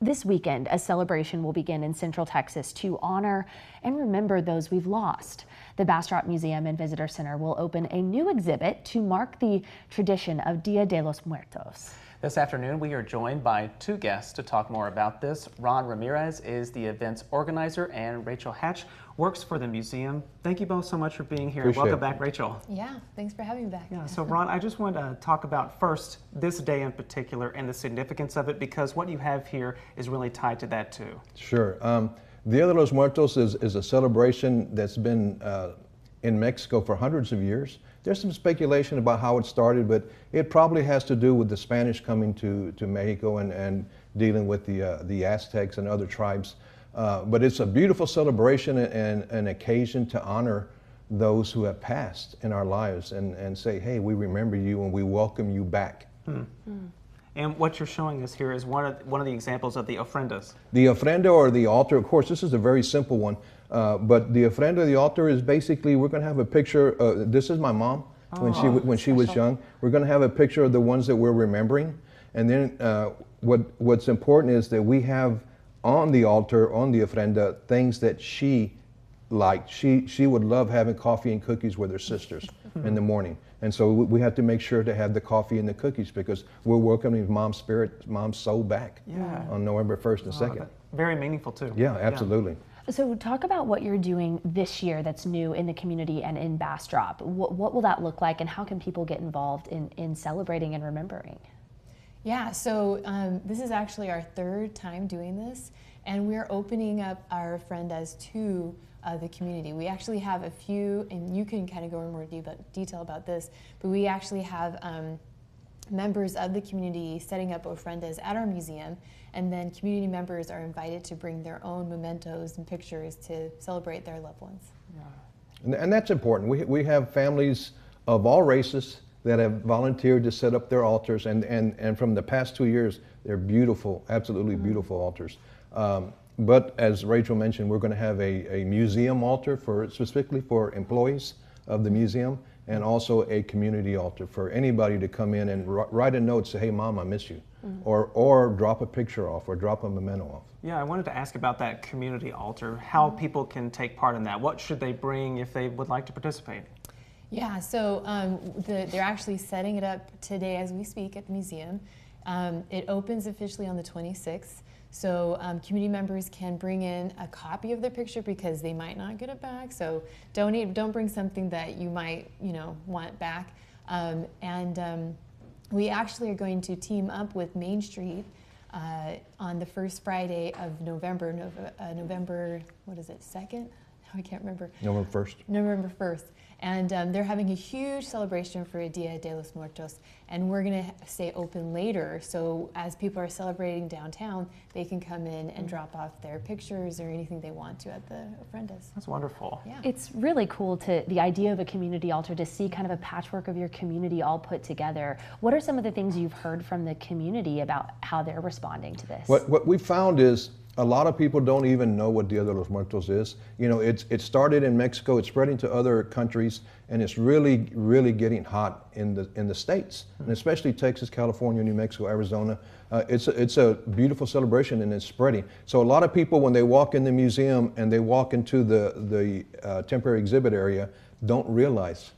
This weekend, a celebration will begin in Central Texas to honor and remember those we've lost. The Bastrop Museum and Visitor Center will open a new exhibit to mark the tradition of Dia de los Muertos. This afternoon, we are joined by two guests to talk more about this. Ramirez is the event's organizer, and Rachel Hatch works for the museum. Thank you both so much for being here. Welcome back, Rachel. Yeah, thanks for having me back. Yeah, so Ron, I just want to talk about first this day in particular and the significance of it, because what you have here is really tied to that too. Sure. Dia de los Muertos is a celebration that's been in Mexico for hundreds of years. There's some speculation about how it started, but it probably has to do with the Spanish coming to Mexico and dealing with the Aztecs and other tribes. But it's a beautiful celebration and an occasion to honor those who have passed in our lives and say, hey, we remember you and we welcome you back. And what you're showing us here is one of the examples of the ofrendas. The ofrenda, or the altar, of course, this is a very simple one, but the ofrenda, the altar, is basically, we're going to have a picture. This is my mom when she was young. We're going to have a picture of the ones that we're remembering, and then what's important is that we have on the altar, on the ofrenda, things that she liked. She would love having coffee and cookies with her sisters in the morning. And so we have to make sure to have the coffee and the cookies because we're welcoming mom's spirit, mom's soul back on November 1st and 2nd. Very meaningful too. Yeah, absolutely. So talk about what you're doing this year that's new in the community and in Bastrop. What will that look like, and how can people get involved in celebrating and remembering? Yeah, so this is actually our third time doing this, and we're opening up our ofrendas to the community. We actually have a few, and you can kind of go in more detail about this, but we actually have members of the community setting up ofrendas at our museum, and then community members are invited to bring their own mementos and pictures to celebrate their loved ones. Yeah. And that's important. We have families of all races that have volunteered to set up their altars, and from the past 2 years, they're beautiful, absolutely beautiful altars. But as Rachel mentioned, we're going to have a museum altar specifically for employees of the museum, and also a community altar for anybody to come in and write a note, say, hey mom, I miss you, or drop a picture off, or drop a memento off. Yeah, I wanted to ask about that community altar, how people can take part in that. What should they bring if they would like to participate? Yeah, so they're actually setting it up today as we speak at the museum. It opens officially on the 26th. So community members can bring in a copy of their picture because they might not get it back. So don't bring something that you might want back. We actually are going to team up with Main Street on the first Friday of November. November, what is it, 2nd? I can't remember. November 1st. November 1st. And they're having a huge celebration for Dia de los Muertos, and we're going to stay open later, so as people are celebrating downtown, they can come in and drop off their pictures or anything they want to at the ofrendas. That's wonderful. Yeah. It's really cool the idea of a community altar, to see kind of a patchwork of your community all put together. What are some of the things you've heard from the community about how they're responding to this? What we found is a lot of people don't even know what Dia de los Muertos is. You know, it started in Mexico, it's spreading to other countries, and it's really, really getting hot in the States, and especially Texas, California, New Mexico, Arizona. It's a beautiful celebration, and it's spreading. So a lot of people, when they walk in the museum and they walk into the temporary exhibit area, don't realize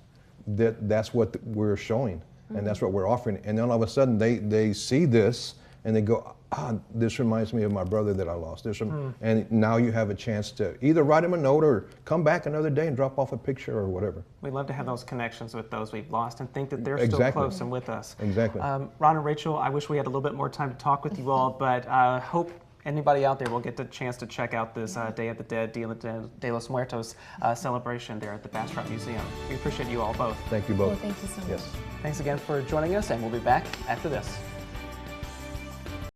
that that's what we're showing, and that's what we're offering. And then all of a sudden they see this and they go, this reminds me of my brother that I lost. And now you have a chance to either write him a note or come back another day and drop off a picture or whatever. We'd love to have those connections with those we've lost and think that they're still close and with us. Exactly. Ron and Rachel, I wish we had a little bit more time to talk with you all, but I hope anybody out there will get the chance to check out this Day of the Dead, Dia de los Muertos celebration there at the Bastrop Museum. We appreciate you all both. Thank you both. Well, thank you so much. Yes. Thanks again for joining us, and we'll be back after this.